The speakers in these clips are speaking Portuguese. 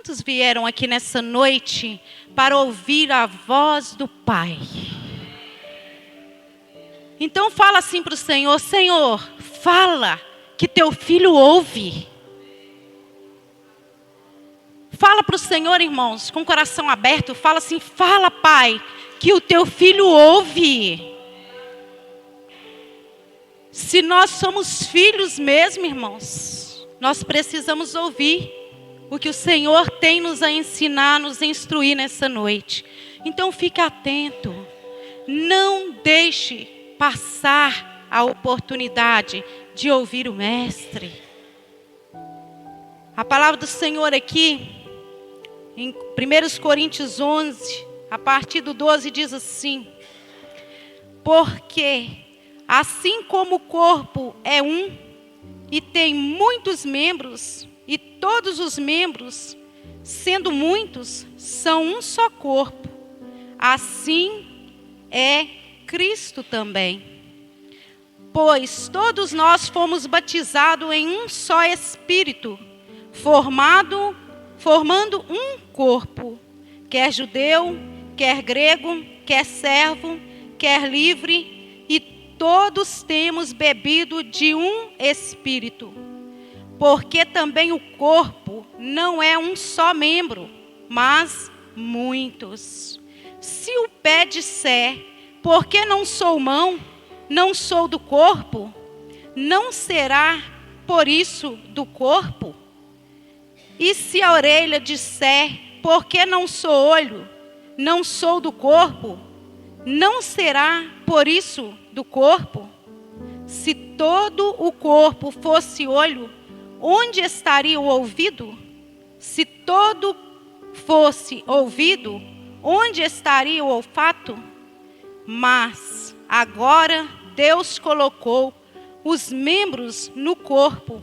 Quantos vieram aqui nessa noite para ouvir a voz do Pai? Então fala assim para o Senhor: Senhor, fala que teu filho ouve. Fala para o Senhor, irmãos, com o coração aberto. Fala assim: fala, Pai, que o teu filho ouve. Se nós somos filhos mesmo, irmãos, nós precisamos ouvir o que o Senhor tem nos a ensinar, nos a instruir nessa noite. Então fique atento. Não deixe passar a oportunidade de ouvir o Mestre. A palavra do Senhor aqui, em 1 Coríntios 11, a partir do 12, diz assim: porque assim como o corpo é um e tem muitos membros, e todos os membros, sendo muitos, são um só corpo, assim é Cristo também. Pois todos nós fomos batizados em um só Espírito, formando um corpo, quer judeu, quer grego, quer servo, quer livre, e todos temos bebido de um Espírito. Porque também o corpo não é um só membro, mas muitos. Se o pé disser, porque não sou mão, não sou do corpo, não será por isso do corpo? E se a orelha disser, porque não sou olho, não sou do corpo, não será por isso do corpo? Se todo o corpo fosse olho, onde estaria o ouvido? Se todo fosse ouvido, onde estaria o olfato? Mas agora Deus colocou os membros no corpo,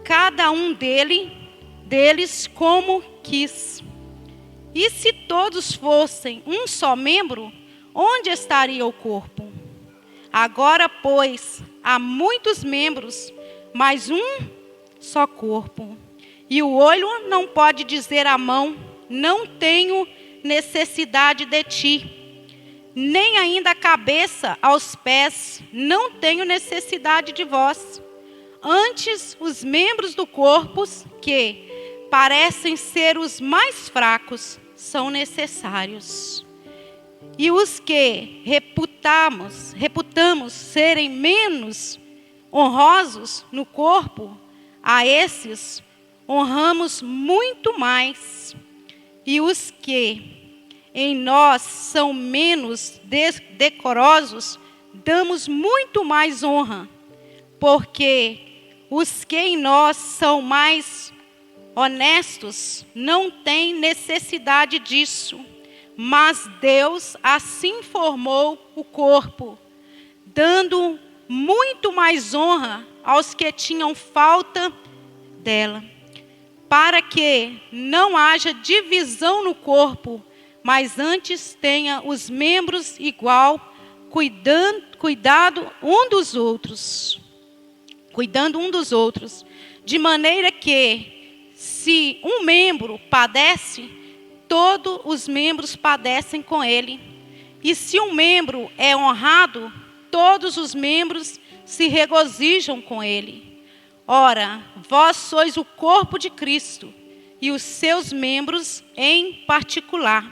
cada um deles como quis. E se todos fossem um só membro, onde estaria o corpo? Agora, pois, há muitos membros, mas um só corpo. E o olho não pode dizer à mão: não tenho necessidade de ti. Nem ainda a cabeça aos pés: não tenho necessidade de vós. Antes, os membros do corpo, que parecem ser os mais fracos, são necessários. E os que reputamos serem menos honrosos no corpo, a esses honramos muito mais. E os que em nós são menos decorosos, damos muito mais honra. Porque os que em nós são mais honestos não têm necessidade disso. Mas Deus assim formou o corpo, dando muito mais honra aos que tinham falta dela, para que não haja divisão no corpo, mas antes tenha os membros igual, cuidando um dos outros, de maneira que, se um membro padece, todos os membros padecem com ele. E se um membro é honrado, todos os membros se regozijam com ele. Ora, vós sois o corpo de Cristo, e os seus membros em particular.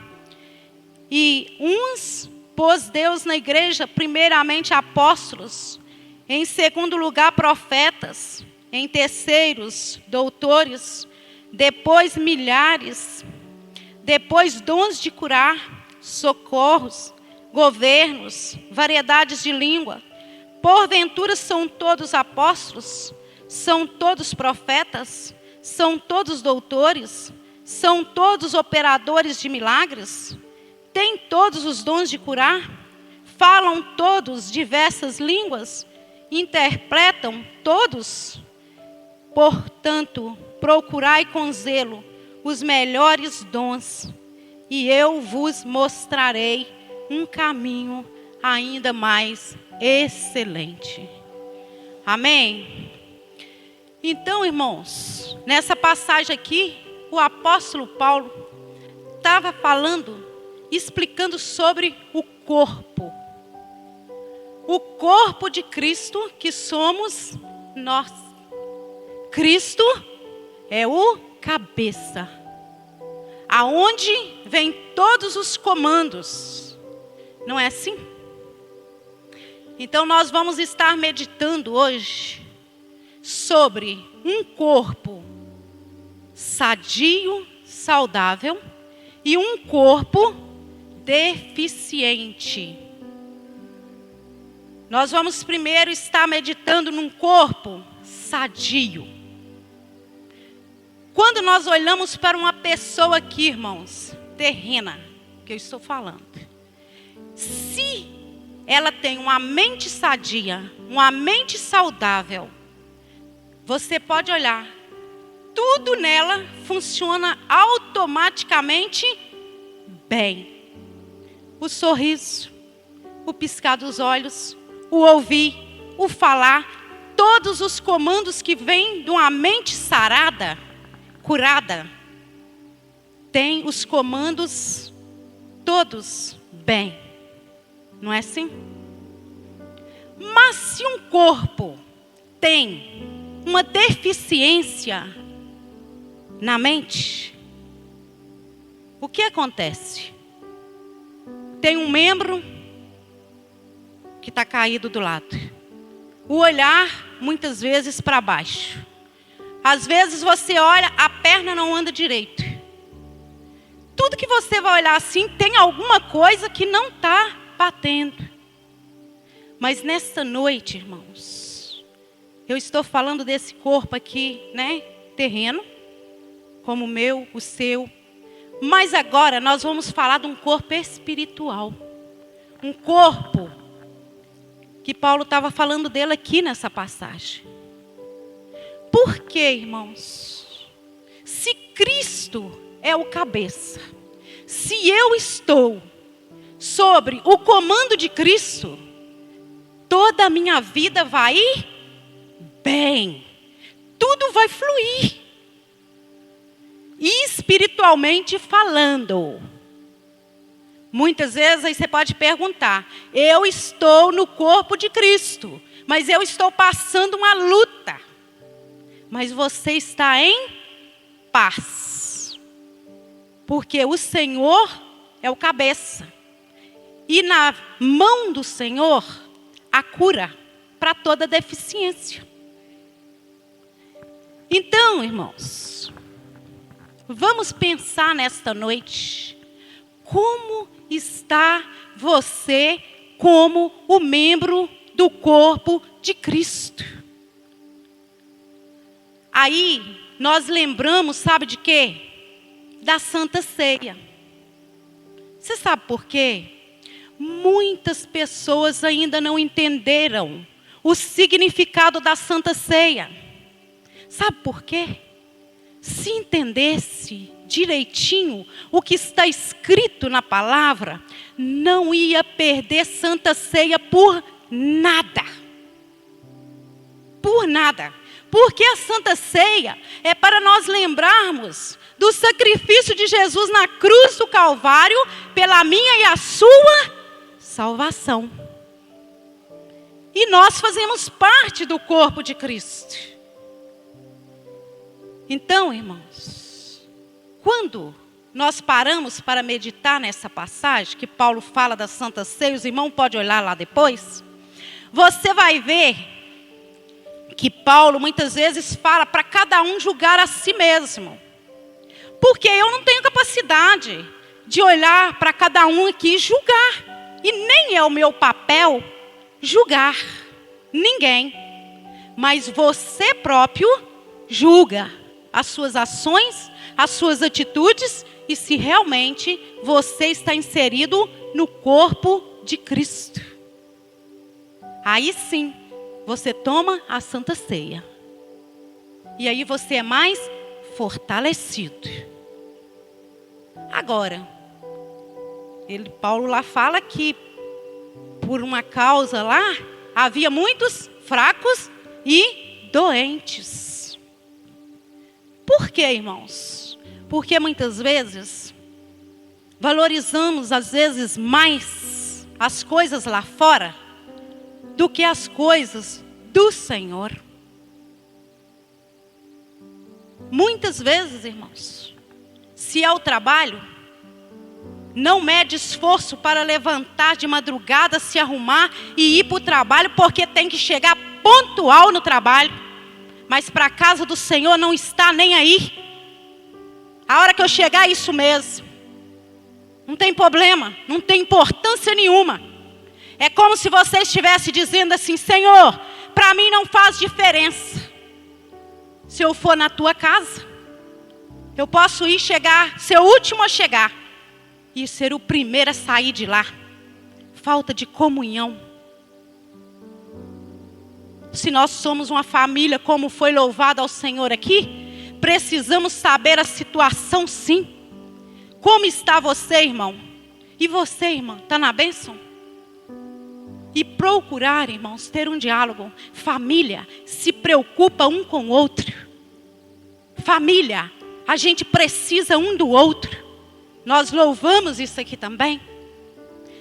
E uns pôs Deus na igreja, primeiramente apóstolos, em segundo lugar profetas, em terceiros doutores, depois milhares, depois dons de curar, socorros, governos, variedades de língua. Porventura são todos apóstolos? São todos profetas? São todos doutores? São todos operadores de milagres? Têm todos os dons de curar? Falam todos diversas línguas? Interpretam todos? Portanto, procurai com zelo os melhores dons, e eu vos mostrarei um caminho ainda mais excelente. Amém? Então, irmãos, nessa passagem aqui, o apóstolo Paulo estava falando, explicando sobre o corpo. O corpo de Cristo que somos nós. Cristo é o cabeça, aonde vem todos os comandos. Não é assim? Então nós vamos estar meditando hoje sobre um corpo sadio, saudável e um corpo deficiente. Nós vamos primeiro estar meditando num corpo sadio. Quando nós olhamos para uma pessoa aqui, irmãos, terrena, que eu estou falando, se ela tem uma mente sadia, uma mente saudável, você pode olhar, tudo nela funciona automaticamente bem. O sorriso, o piscar dos olhos, o ouvir, o falar, todos os comandos que vêm de uma mente sarada, curada, tem os comandos todos bem. Não é assim? Mas se um corpo tem uma deficiência na mente, o que acontece? Tem um membro que está caído do lado. O olhar, muitas vezes, para baixo. Às vezes você olha, a perna não anda direito. Tudo que você vai olhar assim, tem alguma coisa que não está batendo. Mas nesta noite, irmãos, eu estou falando desse corpo aqui, né? Terreno, como o meu, o seu. Mas agora nós vamos falar de um corpo espiritual. Um corpo que Paulo estava falando dele aqui nessa passagem. Por quê, irmãos? Se Cristo é o cabeça, se eu estou sobre o comando de Cristo, toda a minha vida vai ir bem. Tudo vai fluir. E espiritualmente falando. Muitas vezes aí você pode perguntar, eu estou no corpo de Cristo, mas eu estou passando uma luta. Mas você está em paz. Porque o Senhor é o cabeça. E na mão do Senhor, a cura para toda deficiência. Então, irmãos, vamos pensar nesta noite, como está você como o membro do corpo de Cristo? Aí, nós lembramos, sabe de quê? Da Santa Ceia. Você sabe por quê? Muitas pessoas ainda não entenderam o significado da Santa Ceia. Sabe por quê? Se entendesse direitinho o que está escrito na palavra, não ia perder Santa Ceia por nada. Por nada. Porque a Santa Ceia é para nós lembrarmos do sacrifício de Jesus na cruz do Calvário pela minha e a sua salvação. E nós fazemos parte do corpo de Cristo. Então, irmãos, quando nós paramos para meditar nessa passagem, que Paulo fala da Santa Ceia, os irmãos podem olhar lá depois, você vai ver que Paulo muitas vezes fala para cada um julgar a si mesmo. Porque eu não tenho capacidade de olhar para cada um aqui e julgar. E nem é o meu papel julgar ninguém. Mas você próprio julga as suas ações, as suas atitudes e se realmente você está inserido no corpo de Cristo. Aí sim, você toma a Santa Ceia. E aí você é mais fortalecido. Agora, Paulo lá fala que por uma causa lá, havia muitos fracos e doentes. Por quê, irmãos? Porque muitas vezes valorizamos às vezes mais as coisas lá fora do que as coisas do Senhor. Muitas vezes, irmãos, se é o trabalho, não mede esforço para levantar de madrugada, se arrumar e ir para o trabalho, porque tem que chegar pontual no trabalho. Mas para a casa do Senhor não está nem aí. A hora que eu chegar é isso mesmo. Não tem problema, não tem importância nenhuma. É como se você estivesse dizendo assim: Senhor, para mim não faz diferença se eu for na tua casa. Eu posso ir chegar, ser o último a chegar e ser o primeiro a sair de lá. Falta de comunhão. Se nós somos uma família, como foi louvado ao Senhor aqui, precisamos saber a situação, sim. Como está você, irmão? E você, irmã, está na bênção? E procurar, irmãos, ter um diálogo. Família se preocupa um com o outro. Família, a gente precisa um do outro. Nós louvamos isso aqui também.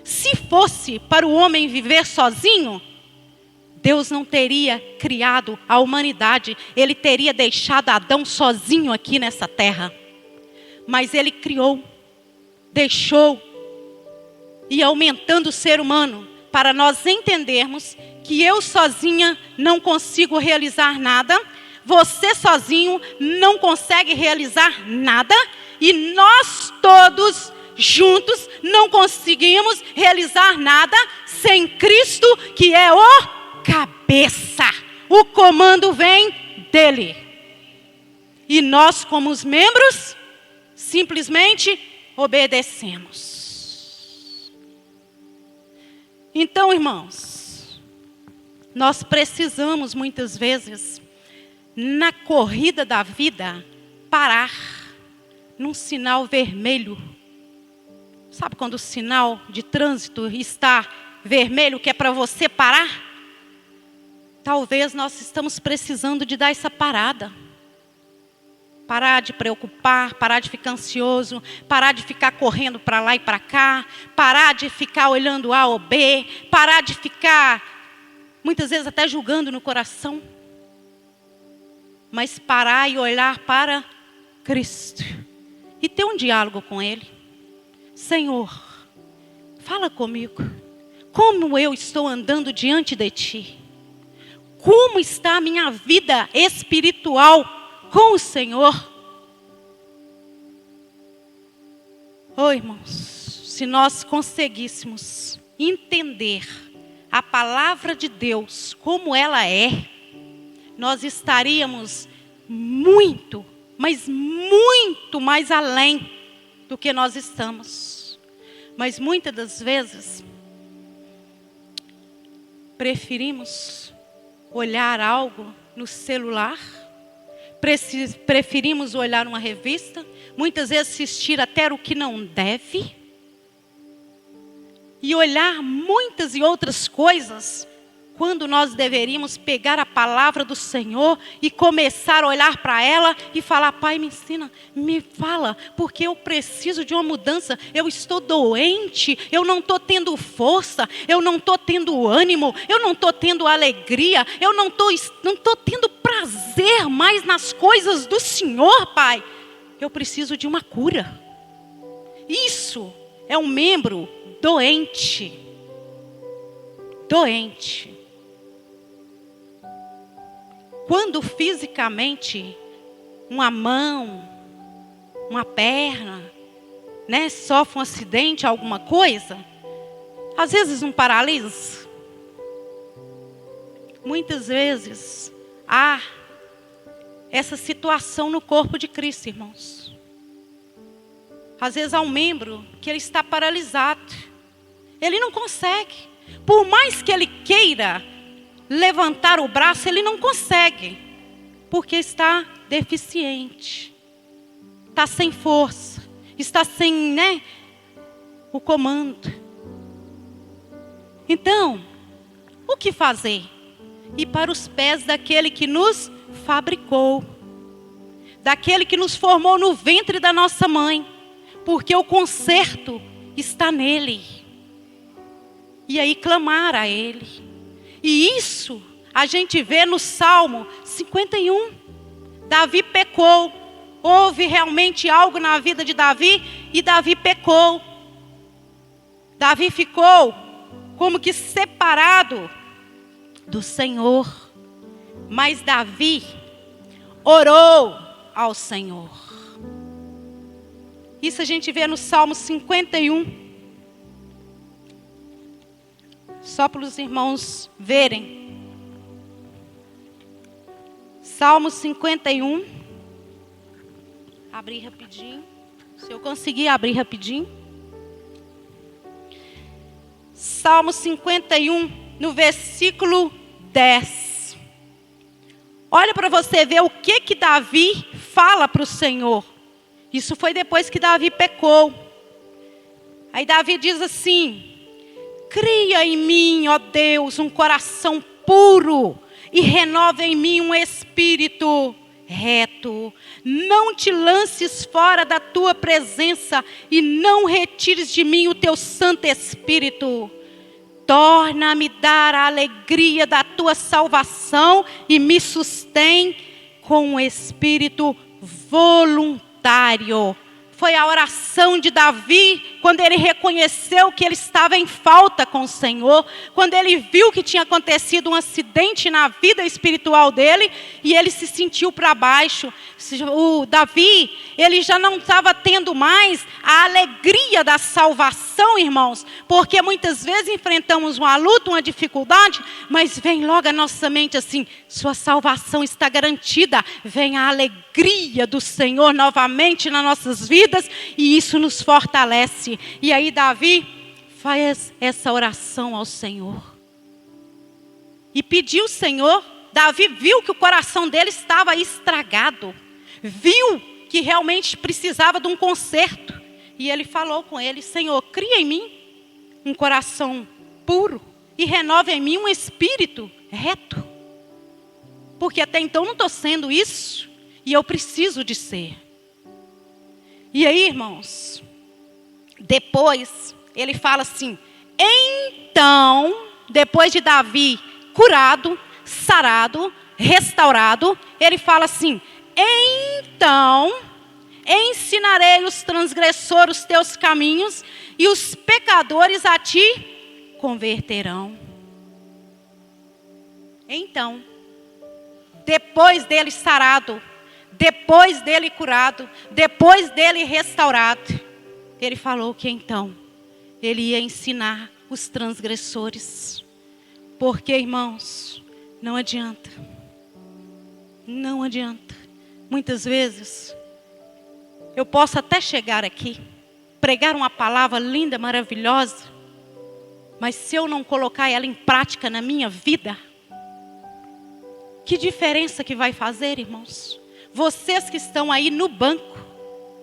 Se fosse para o homem viver sozinho, Deus não teria criado a humanidade. Ele teria deixado Adão sozinho aqui nessa terra. Mas Ele criou, deixou, e aumentando o ser humano, para nós entendermos que eu sozinha não consigo realizar nada, você sozinho não consegue realizar nada, e nós todos juntos não conseguimos realizar nada sem Cristo, que é o cabeça. O comando vem dele. E nós, como os membros, simplesmente obedecemos. Então, irmãos, nós precisamos muitas vezes, na corrida da vida, parar num sinal vermelho. Sabe quando o sinal de trânsito está vermelho, que é para você parar? Talvez nós estamos precisando de dar essa parada. Parar de preocupar, parar de ficar ansioso, parar de ficar correndo para lá e para cá, parar de ficar olhando A ou B, parar de ficar, muitas vezes até julgando no coração. Mas parar e olhar para Cristo. E ter um diálogo com Ele. Senhor, fala comigo. Como eu estou andando diante de Ti? Como está a minha vida espiritual com o Senhor? Oh, irmãos, se nós conseguíssemos entender a palavra de Deus como ela é, nós estaríamos muito, mas muito mais além do que nós estamos. Mas muitas das vezes preferimos olhar algo no celular, preferimos olhar uma revista, muitas vezes assistir até o que não deve, e olhar muitas e outras coisas, quando nós deveríamos pegar a palavra do Senhor e começar a olhar para ela e falar: Pai, me ensina, me fala, porque eu preciso de uma mudança, eu estou doente, eu não estou tendo força, eu não estou tendo ânimo, eu não estou tendo alegria, eu não estou tendo prazer mais nas coisas do Senhor, Pai. Eu preciso de uma cura. Isso é um membro doente. Doente. Quando fisicamente uma mão, uma perna, né, sofre um acidente, alguma coisa, às vezes um paralisa. Muitas vezes há essa situação no corpo de Cristo, irmãos. Às vezes há um membro que ele está paralisado. Ele não consegue. Por mais que ele queira levantar o braço, ele não consegue. Porque está deficiente. Está sem força. Está sem, o comando. Então, o que fazer? Ir para os pés daquele que nos fabricou. daquele que nos formou no ventre da nossa mãe, porque o conserto está nele. E aí clamar a ele. E isso a gente vê no Salmo 51. Davi pecou. Houve realmente algo na vida de Davi e Davi pecou. Davi ficou como que separado do Senhor. Mas Davi orou ao Senhor. Isso a gente vê no Salmo 51. Só para os irmãos verem. Salmo 51. Abrir rapidinho. Se eu conseguir abrir rapidinho. Salmo 51, no versículo 10. Olha para você ver o que Davi fala para o Senhor. Isso foi depois que Davi pecou. Aí Davi diz assim: cria em mim, ó Deus, um coração puro e renova em mim um espírito reto. Não te lances fora da tua presença e não retires de mim o teu Santo Espírito. Torna-me dar a alegria da tua salvação e me sustém com um espírito voluntário. Foi a oração de Davi quando ele reconheceu que ele estava em falta com o Senhor, quando ele viu que tinha acontecido um acidente na vida espiritual dele e ele se sentiu para baixo. O Davi, ele já não estava tendo mais a alegria da salvação, irmãos, porque muitas vezes enfrentamos uma luta, uma dificuldade, mas vem logo à nossa mente assim: sua salvação está garantida. Vem a alegria do Senhor novamente nas nossas vidas e isso nos fortalece. E aí Davi faz essa oração ao Senhor e pediu ao Senhor. Davi viu que o coração dele estava estragado, viu que realmente precisava de um conserto, e ele falou com ele: Senhor, cria em mim um coração puro e renova em mim um espírito reto, porque até então não estou sendo isso e eu preciso de ser. E aí, irmãos, depois ele fala assim: então, depois de Davi curado, sarado, restaurado, ele fala assim: então ensinarei os transgressores os teus caminhos e os pecadores a ti converterão. Então, depois dele sarado, depois dele curado, depois dele restaurado, ele falou que então ele ia ensinar os transgressores. Porque, irmãos, não adianta. Não adianta. Muitas vezes, eu posso até chegar aqui, pregar uma palavra linda, maravilhosa, mas se eu não colocar ela em prática na minha vida, que diferença que vai fazer, irmãos? Vocês que estão aí no banco,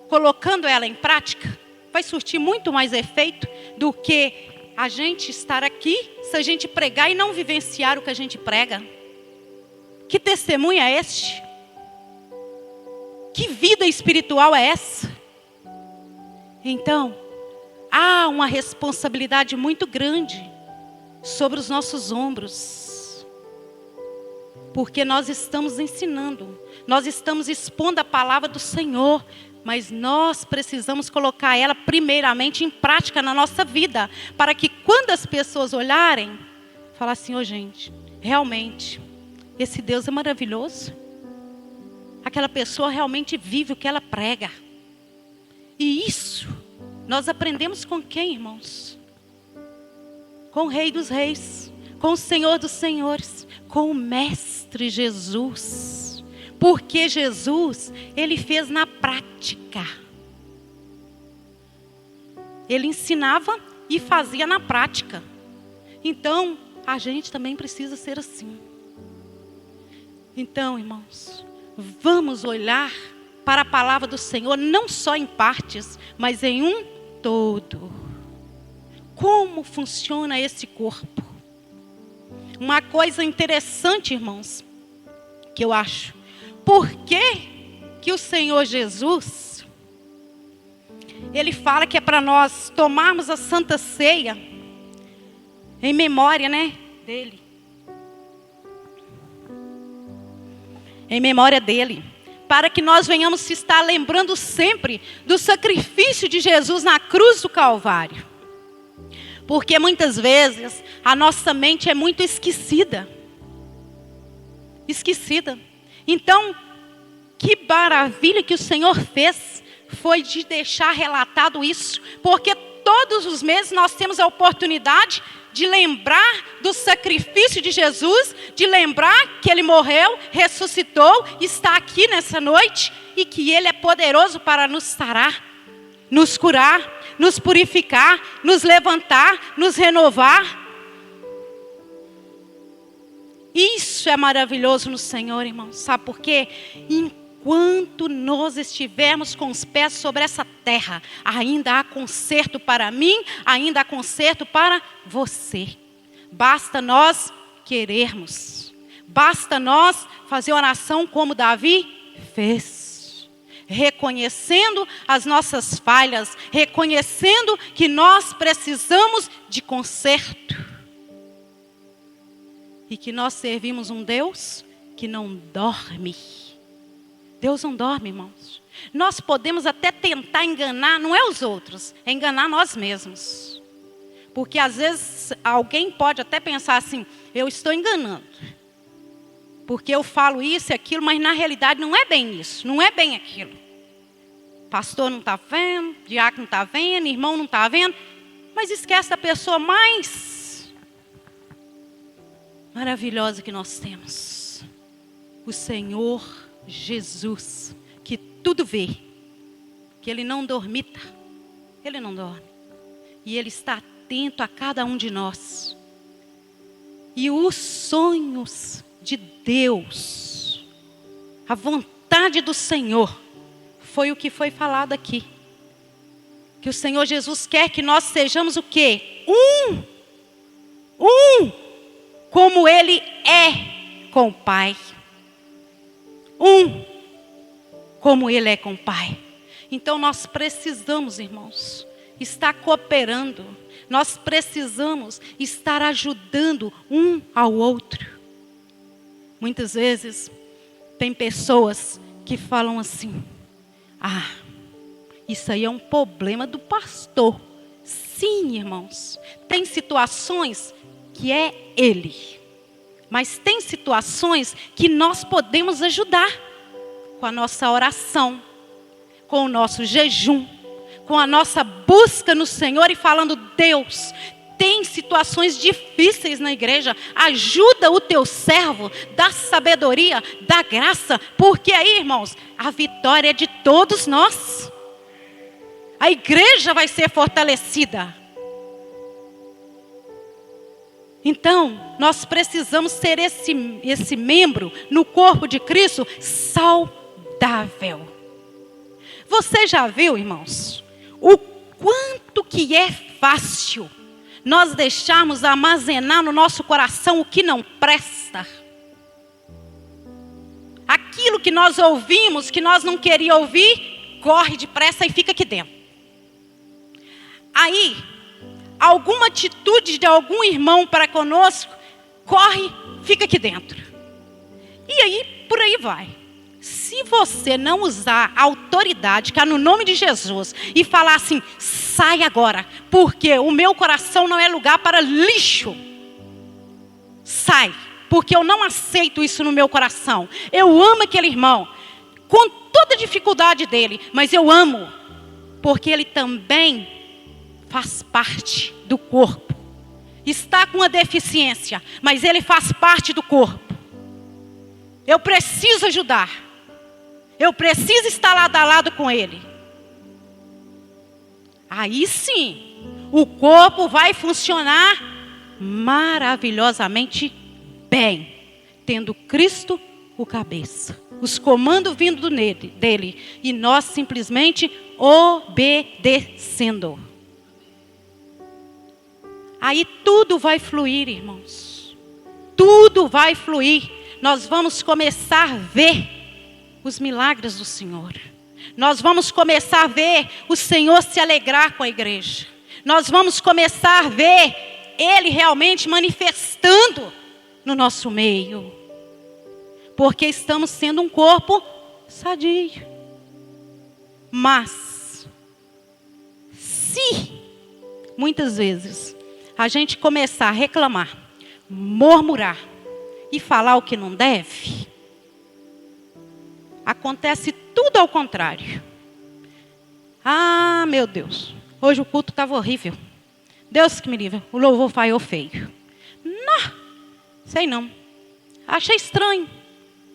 colocando ela em prática, vai surtir muito mais efeito do que a gente estar aqui, se a gente pregar e não vivenciar o que a gente prega. Que testemunho é este? Que vida espiritual é essa? Então, há uma responsabilidade muito grande sobre os nossos ombros. Porque nós estamos ensinando, nós estamos expondo a palavra do Senhor, mas nós precisamos colocar ela primeiramente em prática na nossa vida, para que quando as pessoas olharem, falar assim: ô gente, realmente, esse Deus é maravilhoso. Aquela pessoa realmente vive o que ela prega. E isso, nós aprendemos com quem, irmãos? Com o Rei dos Reis, com o Senhor dos Senhores, com o Mestre Jesus. Porque Jesus, Ele fez na prática. Ele ensinava e fazia na prática. Então, a gente também precisa ser assim. Então, irmãos, vamos olhar para a palavra do Senhor, não só em partes, mas em um todo. Como funciona esse corpo? Uma coisa interessante, irmãos, que eu acho. Por que que o Senhor Jesus, Ele fala que é para nós tomarmos a Santa Ceia em memória, dele. Em memória dele. Para que nós venhamos se estar lembrando sempre do sacrifício de Jesus na cruz do Calvário. Porque muitas vezes a nossa mente é muito esquecida. Então, que maravilha que o Senhor fez foi de deixar relatado isso. Porque todos os meses nós temos a oportunidade de lembrar do sacrifício de Jesus, de lembrar que Ele morreu, ressuscitou, está aqui nessa noite e que Ele é poderoso para nos sarar, nos curar, nos purificar, nos levantar, nos renovar. Isso é maravilhoso no Senhor, irmãos. Sabe por quê? Enquanto nós estivermos com os pés sobre essa terra, ainda há conserto para mim, ainda há conserto para você. Basta nós querermos. Basta nós fazer oração como Davi fez. Reconhecendo as nossas falhas, reconhecendo que nós precisamos de conserto. E que nós servimos um Deus que não dorme. Deus não dorme, irmãos. Nós podemos até tentar enganar, não é os outros, é enganar nós mesmos. Porque às vezes alguém pode até pensar assim, eu estou enganando. Porque eu falo isso e aquilo, mas na realidade não é bem isso, não é bem aquilo. Pastor não está vendo, diácono não está vendo, irmão não está vendo. Mas esquece da pessoa mais maravilhosa que nós temos. O Senhor Jesus, que tudo vê, que Ele não dormita, Ele não dorme, e Ele está atento a cada um de nós, e os sonhos de Deus, a vontade do Senhor, foi o que foi falado aqui, que o Senhor Jesus quer que nós sejamos o quê? Como Ele é com o Pai. Como Ele é com o Pai. Então nós precisamos, irmãos, estar cooperando. Nós precisamos estar ajudando um ao outro. Muitas vezes tem pessoas que falam assim, isso aí é um problema do pastor. Sim, irmãos, tem situações que é ele. Mas tem situações que nós podemos ajudar com a nossa oração, com o nosso jejum, com a nossa busca no Senhor e falando, Deus, tem situações difíceis na igreja, ajuda o teu servo, dá sabedoria, dá graça, porque aí, irmãos, a vitória é de todos nós. A igreja vai ser fortalecida. Então, nós precisamos ser esse membro no corpo de Cristo saudável. Você já viu, irmãos, o quanto que é fácil nós deixarmos armazenar no nosso coração o que não presta? Aquilo que nós ouvimos, que nós não queríamos ouvir, corre depressa e fica aqui dentro. Aí, alguma atitude de algum irmão para conosco, corre, fica aqui dentro. E aí, por aí vai. Se você não usar a autoridade, que é no nome de Jesus, e falar assim, sai agora, porque o meu coração não é lugar para lixo. Sai, porque eu não aceito isso no meu coração. Eu amo aquele irmão, com toda a dificuldade dele, mas eu amo, porque ele também faz parte do corpo. Está com uma deficiência, mas ele faz parte do corpo. Eu preciso ajudar. Eu preciso estar lado a lado com ele. Aí sim, o corpo vai funcionar maravilhosamente bem, tendo Cristo o cabeça. Os comandos vindo dele e nós simplesmente obedecendo. Aí tudo vai fluir, irmãos. Tudo vai fluir. Nós vamos começar a ver os milagres do Senhor. Nós vamos começar a ver o Senhor se alegrar com a igreja. Nós vamos começar a ver Ele realmente manifestando no nosso meio. Porque estamos sendo um corpo sadio. Mas, se muitas vezes a gente começar a reclamar, murmurar e falar o que não deve, acontece tudo ao contrário. Ah, meu Deus, hoje o culto estava horrível. Deus que me livre, o louvor falhou feio. Não, sei não. Achei estranho.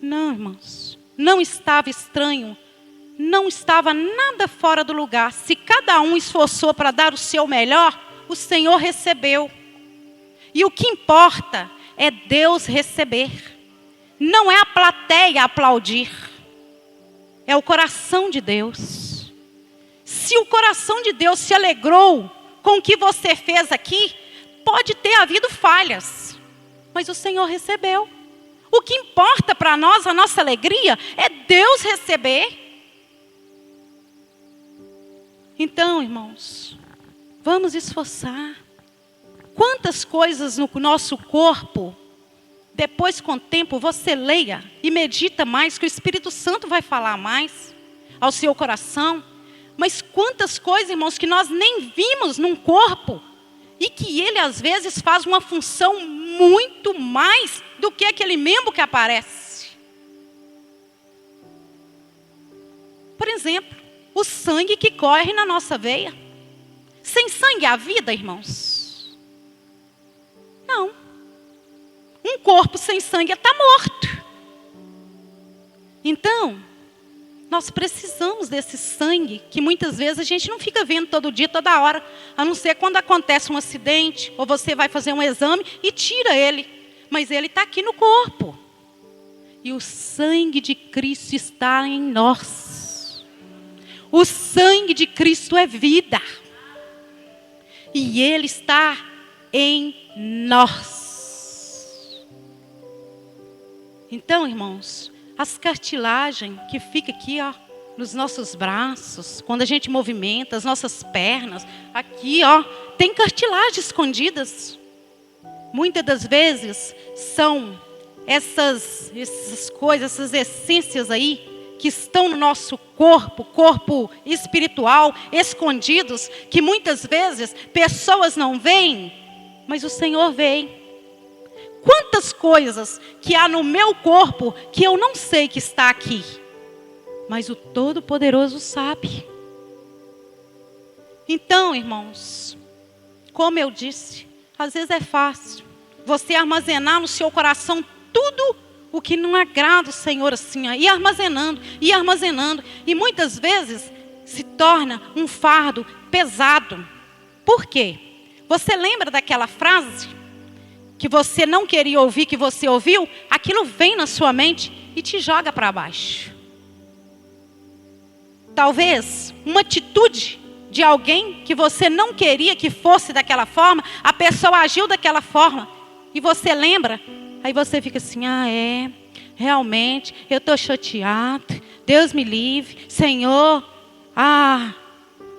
Não, irmãos, não estava estranho. Não estava nada fora do lugar. Se cada um esforçou para dar o seu melhor, o Senhor recebeu. E o que importa é Deus receber. Não é a plateia aplaudir. É o coração de Deus. Se o coração de Deus se alegrou com o que você fez aqui, pode ter havido falhas, mas o Senhor recebeu. O que importa para nós, a nossa alegria, é Deus receber. Então, irmãos, vamos esforçar. Quantas coisas no nosso corpo, depois com o tempo você leia e medita mais, que o Espírito Santo vai falar mais ao seu coração. Mas quantas coisas, irmãos, que nós nem vimos num corpo e que ele às vezes faz uma função muito mais do que aquele membro que aparece. Por exemplo, o sangue que corre na nossa veia. Sem sangue há vida, irmãos? Não. Um corpo sem sangue está morto. Então, nós precisamos desse sangue, que muitas vezes a gente não fica vendo todo dia, toda hora. A não ser quando acontece um acidente, ou você vai fazer um exame e tira ele. Mas ele está aqui no corpo. E o sangue de Cristo está em nós. O sangue de Cristo é vida. E Ele está em nós. Então, irmãos, as cartilagens que ficam aqui, ó, nos nossos braços, quando a gente movimenta, as nossas pernas, aqui, ó, tem cartilagens escondidas. Muitas das vezes são essas coisas, essas essências aí, que estão no nosso corpo espiritual, escondidos, que muitas vezes pessoas não veem, mas o Senhor vê. Quantas coisas que há no meu corpo que eu não sei que está aqui, mas o Todo-Poderoso sabe. Então, irmãos, como eu disse, às vezes é fácil você armazenar no seu coração tudo o que não agrada o Senhor, assim, ir armazenando, e muitas vezes se torna um fardo pesado. Por quê? Você lembra daquela frase que você não queria ouvir, que você ouviu? Aquilo vem na sua mente e te joga para baixo. Talvez uma atitude de alguém que você não queria que fosse daquela forma, a pessoa agiu daquela forma, e você lembra. Aí você fica assim, realmente, eu estou chateado, Deus me livre, Senhor,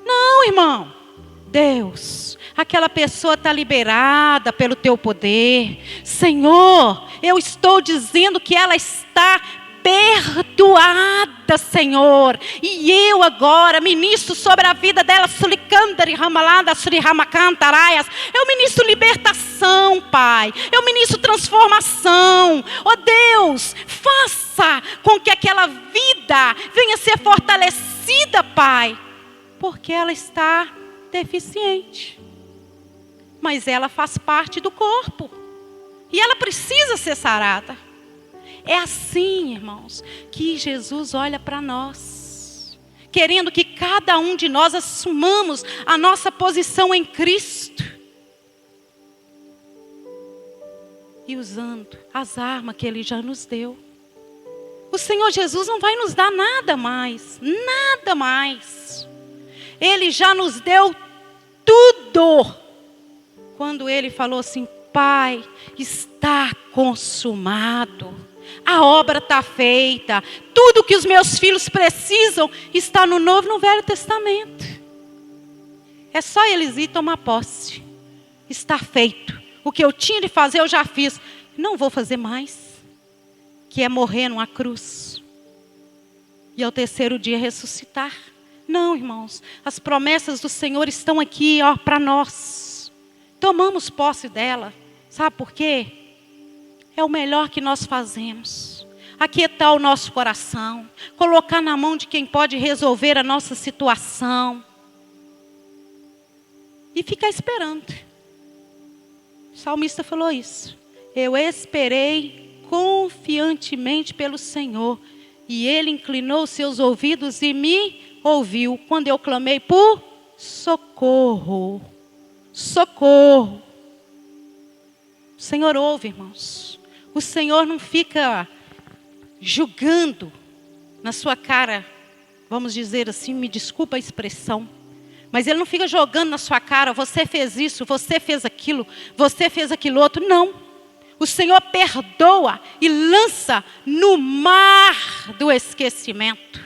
não, irmão, Deus, aquela pessoa está liberada pelo teu poder, Senhor, eu estou dizendo que ela está perdoada, Senhor, e eu agora ministro sobre a vida dela, eu ministro libertação, Pai, eu ministro transformação, Deus, faça com que aquela vida venha ser fortalecida, Pai, porque ela está deficiente, mas ela faz parte do corpo, e ela precisa ser sarada. É assim, irmãos, que Jesus olha para nós, querendo que cada um de nós assumamos a nossa posição em Cristo. E usando as armas que Ele já nos deu. O Senhor Jesus não vai nos dar nada mais, nada mais. Ele já nos deu tudo. Quando Ele falou assim, Pai, está consumado. A obra está feita. Tudo que os meus filhos precisam está no Novo e no Velho Testamento. É só eles ir tomar posse. Está feito. O que eu tinha de fazer eu já fiz. Não vou fazer mais. Que é morrer numa cruz. E ao terceiro dia ressuscitar. Não, irmãos. As promessas do Senhor estão aqui, ó, para nós. Tomamos posse dela. Sabe por quê? É o melhor que nós fazemos. Aquietar o nosso coração. Colocar na mão de quem pode resolver a nossa situação. E ficar esperando. O salmista falou isso. Eu esperei confiantemente pelo Senhor. E Ele inclinou seus ouvidos e me ouviu. Quando eu clamei por socorro. Socorro. O Senhor ouve, irmãos. O Senhor não fica julgando na sua cara, vamos dizer assim, me desculpa a expressão, mas Ele não fica jogando na sua cara, você fez isso, você fez aquilo outro, não. O Senhor perdoa e lança no mar do esquecimento.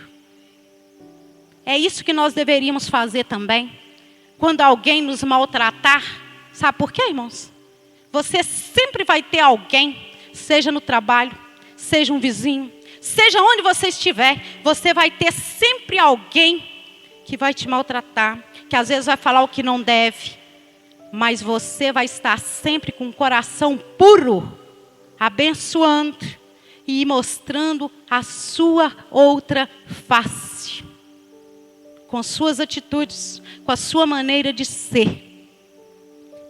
É isso que nós deveríamos fazer também, quando alguém nos maltratar. Sabe por quê, irmãos? Você sempre vai ter alguém, seja no trabalho, seja um vizinho, seja onde você estiver, você vai ter sempre alguém que vai te maltratar, que às vezes vai falar o que não deve, mas você vai estar sempre com o coração puro, abençoando e mostrando a sua outra face, com suas atitudes, com a sua maneira de ser.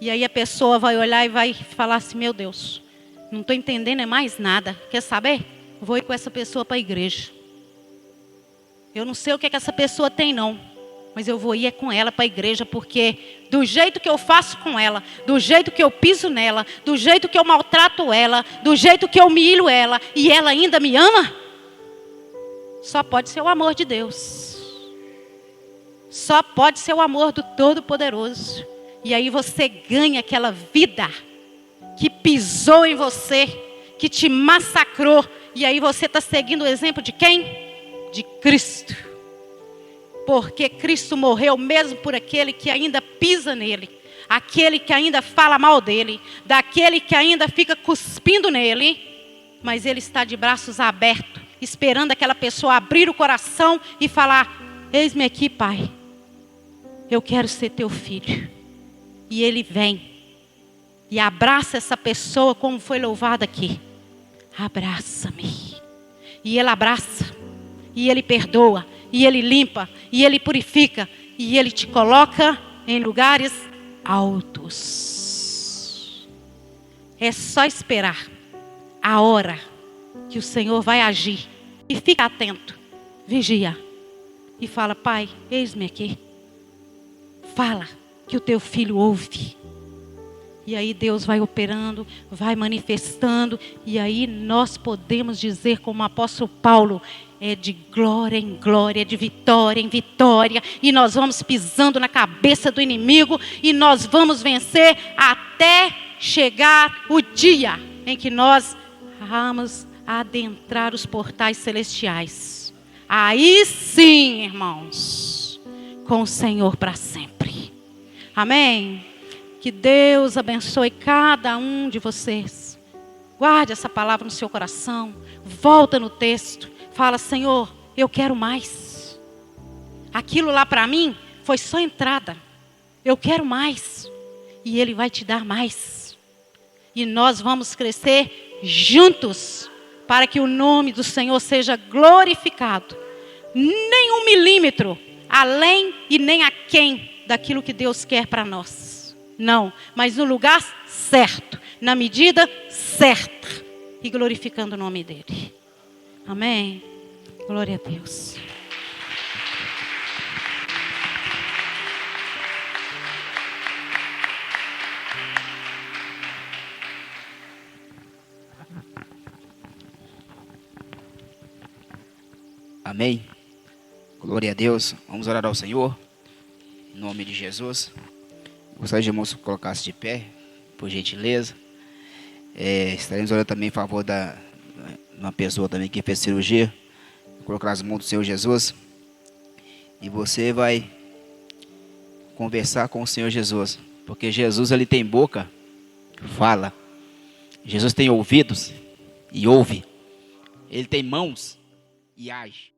E aí a pessoa vai olhar e vai falar assim, meu Deus, não estou entendendo mais nada. Quer saber? Vou ir com essa pessoa para a igreja. Eu não sei o que essa pessoa tem não. Mas eu vou ir com ela para a igreja. Porque do jeito que eu faço com ela, do jeito que eu piso nela, do jeito que eu maltrato ela, do jeito que eu humilho ela, e ela ainda me ama, só pode ser o amor de Deus. Só pode ser o amor do Todo-Poderoso. E aí você ganha aquela vida que pisou em você, que te massacrou. E aí você está seguindo o exemplo de quem? De Cristo. Porque Cristo morreu mesmo por aquele que ainda pisa nele. Aquele que ainda fala mal dele. Daquele que ainda fica cuspindo nele. Mas ele está de braços abertos, esperando aquela pessoa abrir o coração e falar, eis-me aqui, Pai. Eu quero ser teu filho. E ele vem. E abraça essa pessoa como foi louvado aqui. Abraça-me. E ele abraça. E ele perdoa. E ele limpa. E ele purifica. E ele te coloca em lugares altos. É só esperar a hora que o Senhor vai agir. E fica atento. Vigia. E fala, Pai, eis-me aqui. Fala que o teu filho ouve. E aí Deus vai operando, vai manifestando. E aí nós podemos dizer como o apóstolo Paulo, é de glória em glória, de vitória em vitória. E nós vamos pisando na cabeça do inimigo. E nós vamos vencer até chegar o dia em que nós vamos adentrar os portais celestiais. Aí sim, irmãos, com o Senhor para sempre. Amém? Que Deus abençoe cada um de vocês. Guarde essa palavra no seu coração. Volta no texto. Fala, Senhor, eu quero mais. Aquilo lá para mim foi só entrada. Eu quero mais. E Ele vai te dar mais. E nós vamos crescer juntos. Para que o nome do Senhor seja glorificado. Nem 1 milímetro além e nem aquém daquilo que Deus quer para nós. Não, mas no lugar certo, na medida certa e glorificando o nome dEle. Amém? Glória a Deus. Amém? Glória a Deus. Vamos orar ao Senhor. Em nome de Jesus. Gostaria de irmãos que colocasse de pé, por gentileza. Estaremos orando também em favor uma pessoa também que fez cirurgia, colocar nas mãos do Senhor Jesus, e você vai conversar com o Senhor Jesus, porque Jesus, ele tem boca, fala. Jesus tem ouvidos e ouve. Ele tem mãos e age.